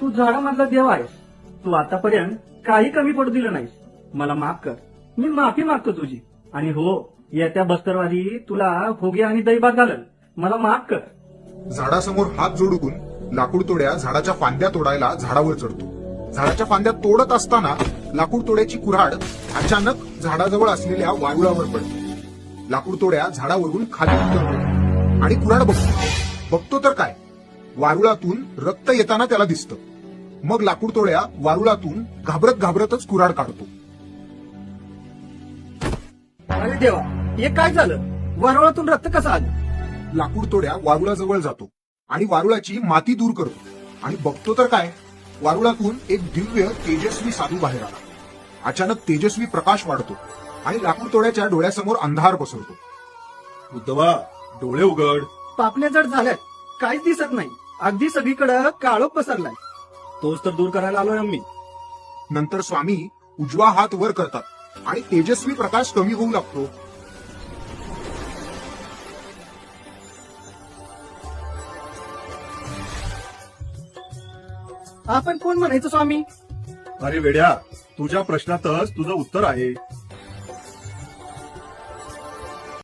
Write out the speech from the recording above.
तू झाडामधला देव आहेस. तू आतापर्यंत काही कमी पडू दिलं नाहीस. मला माफ कर. मी माफी मागतो तुझी. आणि हो, येत्या बस्तरवादी तुला फुगे आणि दैबात घालल. मला माफ कर. झाडासमोर हात जोडून लाकूड तोड्या झाडाच्या फांद्या तोडायला झाडावर चढतो. झाडाच्या फांद्या तोडत असताना लाकूड तोड्याची कुऱ्हाड अचानक झाडाजवळ असलेल्या वारुळावर पडते. लाकूड तोड्या झाडावरून खाली उतरतो आणि कुऱ्हाड बघतो तर काय, वारुळातून रक्त येताना त्याला दिसतं. मग लाकूड तोड्या वारुळातून घाबरतच कुऱ्हाड काढतो. अरे देवा, हे काय झालं? वारुळातून रक्त कसं आलं? लाकूड तोड्या वारुळाजवळ जातो आणि वारुळाची माती दूर करतो आणि बघतो तर काय, वारुळातून एक दिव्य तेजस्वी साधू बाहेर आला. अचानक तेजस्वी प्रकाश वाढतो आणि लाकूड तोड्याच्या डोळ्यासमोर अंधार पसरतो. उद्धवा, डोळे उघड. पापण्या जड झाल्यात. काहीच दिसत नाही. अगदी सगळीकडे काळोख पसरलाय. तोच तर दूर करायला आलोय आम्ही. नंतर स्वामी उजवा हात वर करतात आणि तेजस्वी प्रकाश कमी होऊ लागतो. आपण कोण म्हणायचं स्वामी? अरे वेड्या, तुझ्या प्रश्नातच तुझं उत्तर आहे.